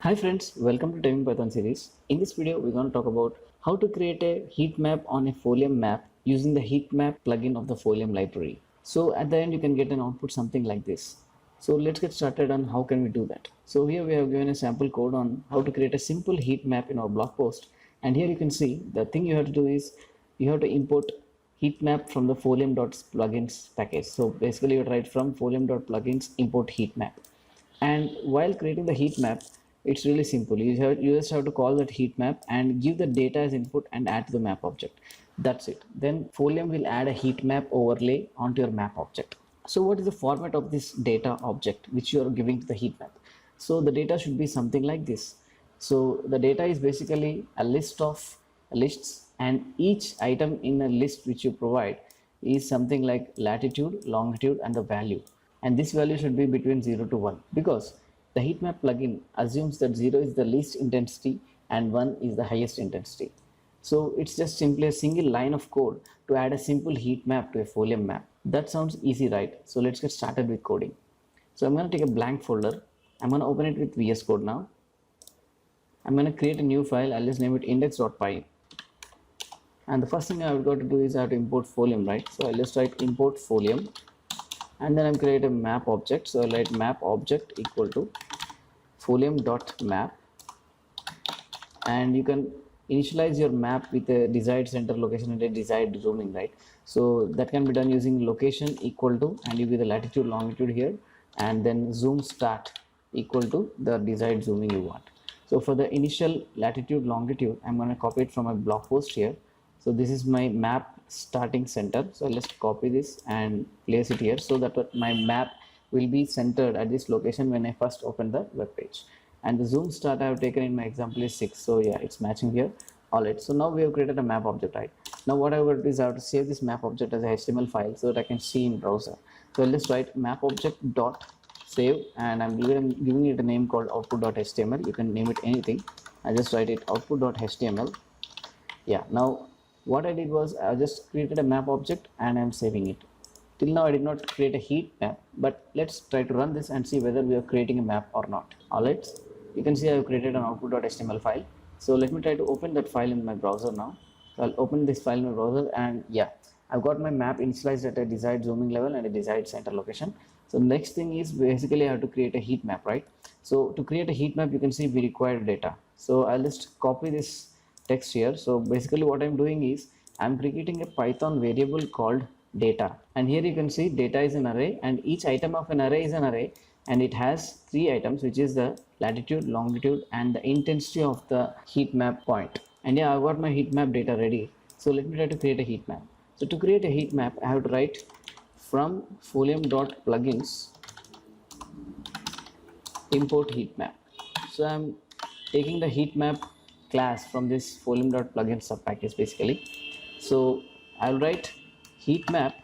Hi friends, welcome to Timing Python series. In this video, we're going to talk about how to create a heat map on a folium map using the Heatmap plugin of the folium library. So at the end, you can get an output something like this. So let's get started on how can we do that. So here we have given a sample code on how to create a simple heat map in our blog post. And here you can see the thing you have to do is you have to import heatmap from the folium.plugins package. So basically you write from folium.plugins import heatmap. And while creating the heat map, it's really simple. You just have to call that heat map and give the data as input and add to the map object. That's it. Then Folium will add a heat map overlay onto your map object. So what is the format of this data object which you are giving to the heat map? So the data should be something like this. So the data is basically a list of lists, and each item in a list which you provide is something like latitude, longitude, and the value. And this value should be between 0 to 1 because the heatmap plugin assumes that 0 is the least intensity and 1 is the highest intensity. So it's just simply a single line of code to add a simple heat map to a folium map. That sounds easy, right? So let's get started with coding. So I'm going to take a blank folder. I'm going to open it with VS Code now. I'm going to create a new file. I'll just name it index.py. And the first thing I've got to do is I have to import folium, right? So I'll just write import folium. And then I'm create a map object. So I'll write map object equal to folium.map. And you can initialize your map with a desired center location and a desired zooming, right? So that can be done using location equal to, and you give the latitude longitude here, and then zoom start equal to the desired zooming you want. So for the initial latitude longitude, I'm going to copy it from a blog post here. So this is my map starting center. So let's copy this and place it here so that my map will be centered at this location when I first open the web page. And the zoom start I have taken in my example is 6. So yeah, it's matching here. All right, so now we have created a map object, right? Now what I would do is I have to save this map object as a HTML file so that I can see in browser. So let's write map object dot save, and I'm giving it a name called output.html. You can name it anything. I just write it output.html. Yeah, now what I did was I just created a map object and I'm saving it. Till now I did not create a heat map, but let's try to run this and see whether we are creating a map or not. Alright, you can see I have created an output.html file. So let me try to open that file in my browser now. So I'll open this file in my browser, and yeah, I've got my map initialized at a desired zooming level and a desired center location. So the next thing is basically I have to create a heat map, right? So to create a heat map, you can see we require data. So I'll just copy this text here. So basically what I'm doing is I'm creating a Python variable called data, and here you can see data is an array, and each item of an array is an array, and it has 3 items, which is the latitude, longitude, and the intensity of the heat map point. And yeah, I've got my heat map data ready. So let me try to create a heat map. So to create a heat map, I have to write from folium.plugins import heat map. So I'm taking the heat map class from this folium.plugin sub package basically. So I'll write heat map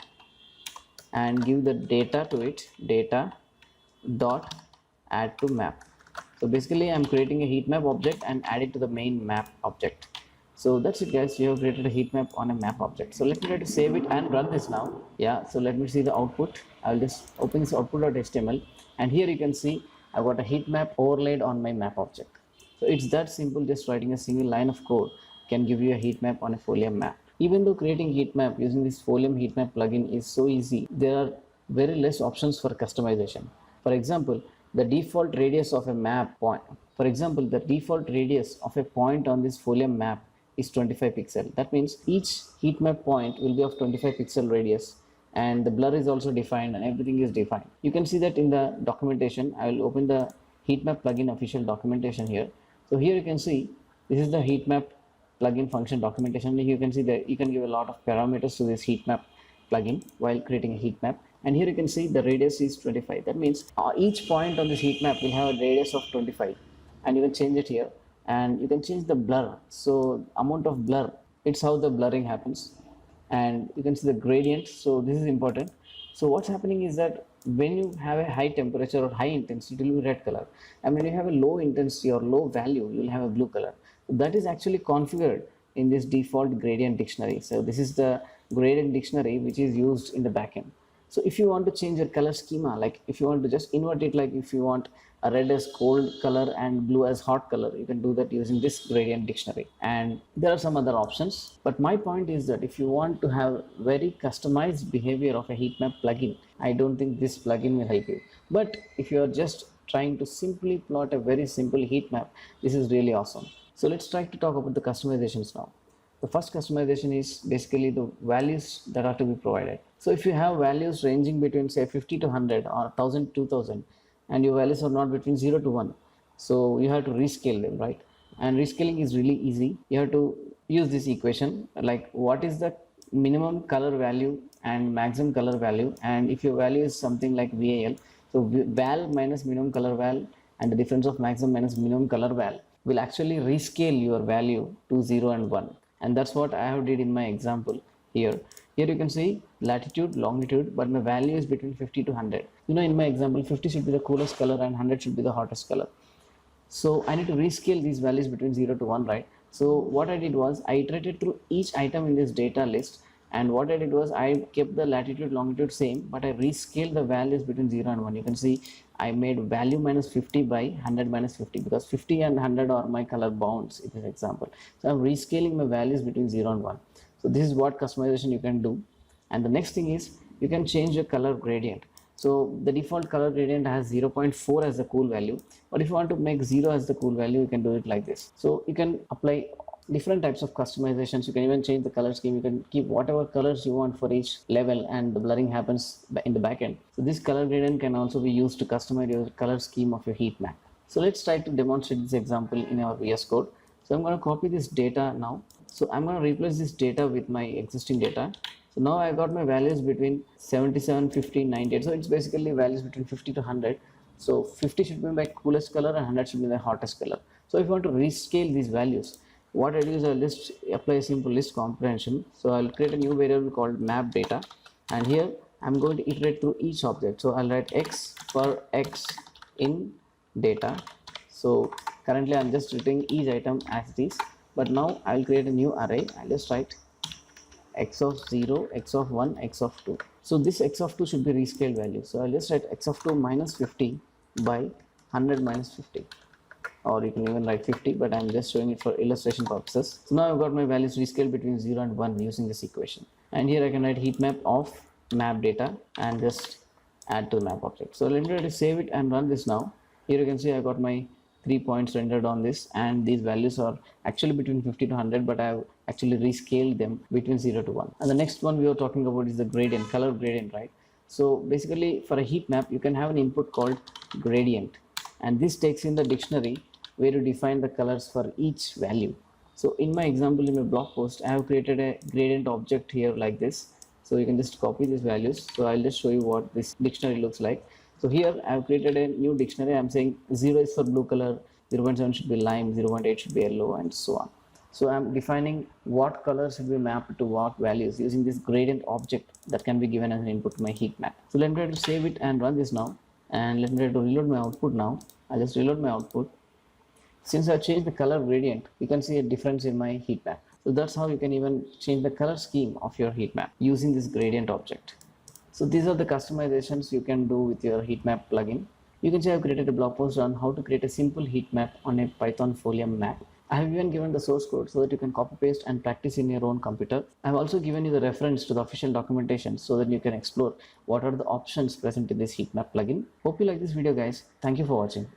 and give the data to it, data dot add to map. So basically I'm creating a heat map object and add it to the main map object. So that's it guys, we have created a heat map on a map object. So let me try to save it and run this now. Yeah, so let me see the output. I'll just open this output.html, and here you can see I've got a heat map overlaid on my map object. So it's that simple, just writing a single line of code can give you a heat map on a folium map. Even though creating heat map using this folium heat map plugin is so easy, there are very less options for customization. For example, the default radius of a map point. For example, the default radius of a point on this folium map is 25 pixel. That means each heat map point will be of 25 pixel radius, and the blur is also defined and everything is defined. You can see that in the documentation. I will open the heatmap plugin official documentation here. So here you can see this is the heatmap plugin function documentation. You can see that you can give a lot of parameters to this heatmap plugin while creating a heat map. And here you can see the radius is 25. That means each point on this heat map will have a radius of 25, and you can change it here, and you can change the blur. So amount of blur, it's how the blurring happens. And you can see the gradient. So this is important. So what's happening is that when you have a high temperature or high intensity, it will be red color, and when you have a low intensity or low value, you will have a blue color. That is actually configured in this default gradient dictionary. So this is the gradient dictionary which is used in the backend. So if you want to change your color schema, like if you want to just invert it, like if you want red as cold color and blue as hot color. You can do that using this gradient dictionary. And there are some other options. But my point is that if you want to have very customized behavior of a heat map plugin, I don't think this plugin will help you. But if you are just trying to simply plot a very simple heat map, this is really awesome. So let's try to talk about the customizations now. The first customization is basically the values that are to be provided. So if you have values ranging between say 50 to 100 or 1000 to 2000 and your values are not between 0 to 1, so you have to rescale them, right? And rescaling is really easy. You have to use this equation, like what is the minimum color value and maximum color value, and if your value is something like VAL, so val minus minimum color val and the difference of maximum minus minimum color val will actually rescale your value to 0 and 1. And that's what I have did in my example here. Here you can see latitude, longitude, but my value is between 50 to 100. In my example, 50 should be the coolest color and 100 should be the hottest color. So I need to rescale these values between 0 to 1, right? So what I did was I iterated through each item in this data list, and what I did was I kept the latitude, longitude same, but I rescaled the values between 0 and 1. You can see I made value minus 50 by 100 minus 50, because 50 and 100 are my color bounds in this example. So I'm rescaling my values between 0 and 1. So this is what customization you can do. And the next thing is you can change the color gradient. So the default color gradient has 0.4 as the cool value, but if you want to make 0 as the cool value, you can do it like this. So you can apply different types of customizations. You can even change the color scheme. You can keep whatever colors you want for each level, and the blurring happens in the backend. So this color gradient can also be used to customize your color scheme of your heat map. So let's try to demonstrate this example in our VS Code. So I'm going to copy this data now. So I'm going to replace this data with my existing data. So now I got my values between 77, 50, 98. So it's basically values between 50 to 100. So 50 should be my coolest color and 100 should be the hottest color. So if you want to rescale these values, what I do is I'll just apply a simple list comprehension. So I'll create a new variable called map data, and here I'm going to iterate through each object. So I'll write x for x in data. So currently I'm just treating each item as it is, but now I'll create a new array. I'll just write x of 0, x of 1, x of 2. So this x of 2 should be rescaled value. So I'll just write x of 2 minus 50 by 100 minus 50. Or you can even write 50, but I'm just showing it for illustration purposes. So now I've got my values rescaled between 0 and 1 using this equation. And here I can write heat map of map data and just add to the map object. So let me try to save it and run this now. Here you can see I got my 3 points rendered on this, and these values are actually between 50 to 100, but I've actually rescaled them between 0 to 1. And the next one we are talking about is the gradient, color gradient, right? So basically for a heat map, you can have an input called gradient, and this takes in the dictionary where you define the colors for each value. So in my example, in my blog post, I have created a gradient object here like this. So you can just copy these values. So I'll just show you what this dictionary looks like. So here I have created a new dictionary. I'm saying 0 is for blue color, 0.7 should be lime, 0.8 should be yellow, and so on. So I'm defining what colors should be mapped to what values using this gradient object that can be given as an input to my heat map. So let me try to save it and run this now. And let me try to reload my output now. I'll just reload my output. Since I changed the color gradient, you can see a difference in my heat map. So that's how you can even change the color scheme of your heat map using this gradient object. So these are the customizations you can do with your heat map plugin. You can see I've created a blog post on how to create a simple heat map on a Python folium map. I have even given the source code so that you can copy paste and practice in your own computer. I have also given you the reference to the official documentation so that you can explore what are the options present in this heat map plugin. Hope you like this video, guys. Thank you for watching.